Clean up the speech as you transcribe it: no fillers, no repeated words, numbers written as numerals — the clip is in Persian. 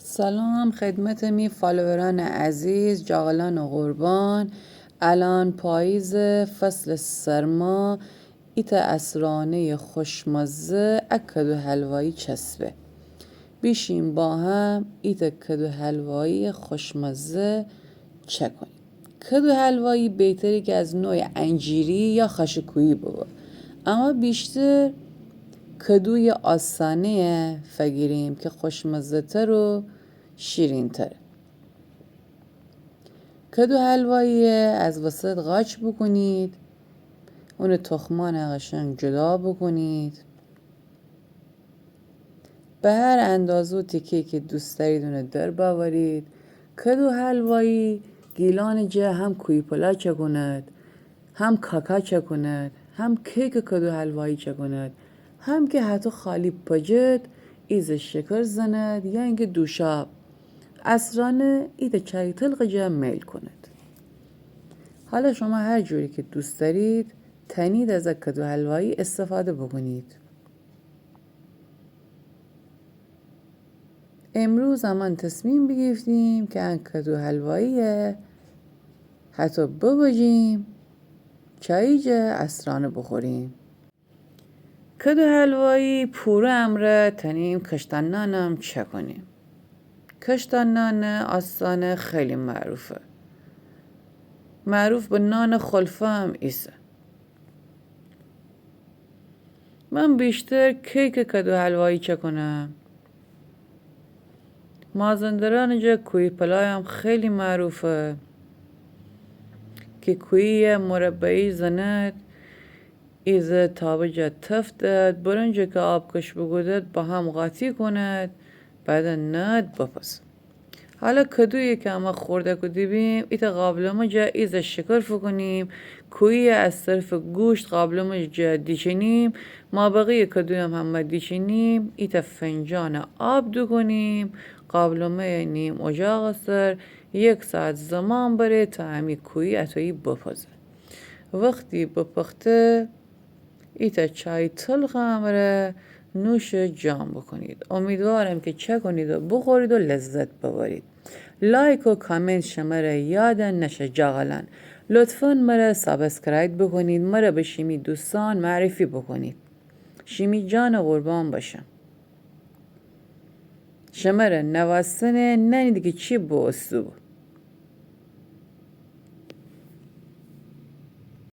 سلام خدمت می فالووران عزیز، جاغلان و قربان. الان پاییز، فصل سرما. ایت اسرانه خوشمزه کدو حلوایی چسبه. بیشیم با هم ایت کدو حلوایی خوشمزه چکنیم. کدو حلوایی بهتری که از نوع انجیری یا خاشقویی بود، اما بیشتر کدوی آسانه فگیریم که خوشمزه تر و شیرین تره. کدو حلوایی از وسط قاچ بکنید، اون تخمان قشنگ جدا بکنید، به هر اندازه و تیکه‌ای که دوست دارید اون در ببرید. کدو حلوایی گیلان جه هم کوی پلا چکند، هم کاکا چکند، هم کیک کدو حلوایی چکند، هم که حتی خالی پجت ایز شکر زند یا اینکه دوشاب اسرانه ایت چای تلق جه میل کند. حالا شما هر جوری که دوست دارید تنید از کدو حلوایی استفاده بکنید. امروز همان تصمیم بگیریم که ان کدو حلوایی حتی ببجیم چای جه اسرانه بخوریم. کدو حلوایی پوره امره تنیم کشتن نانم چه کنیم. کشتن نان آسانه خیلی معروف به نان خلفه هم ایسه. من بیشتر کیک کدو حلوایی چه کنم. مازندران جا کوی پلای هم خیلی معروفه که کوی مربعی زند ایزه تابه جا تفتد برنجه که آب کش بگودد با هم قاطی کند بعد ند بپس. حالا کدویی که اما خورده کدیبیم ایت قابلمه جا ایز شکر فکنیم، کویی از طرف گوشت قابلمه جا دیچنیم، ما بقیه کدوی هم همه دیچنیم، ایت فنجان آب دو کنیم، قابلمه نیم اجاق سر 1 ساعت زمان بره تا همی کویی اتایی بپزه. وقتی بپخته ایت چای تلخ همره نوش جام بکنید. امیدوارم که چه کنید و بخورید و لذت ببرید. لایک و کامنت شماره یادن نشه جاغلان. لطفاً مرا سابسکرایب بکنید، مرا به شیمی دوستان معرفی بکنید. شیمی جان قربان باشم. شماره نوستنه ننید که چی با اسلوب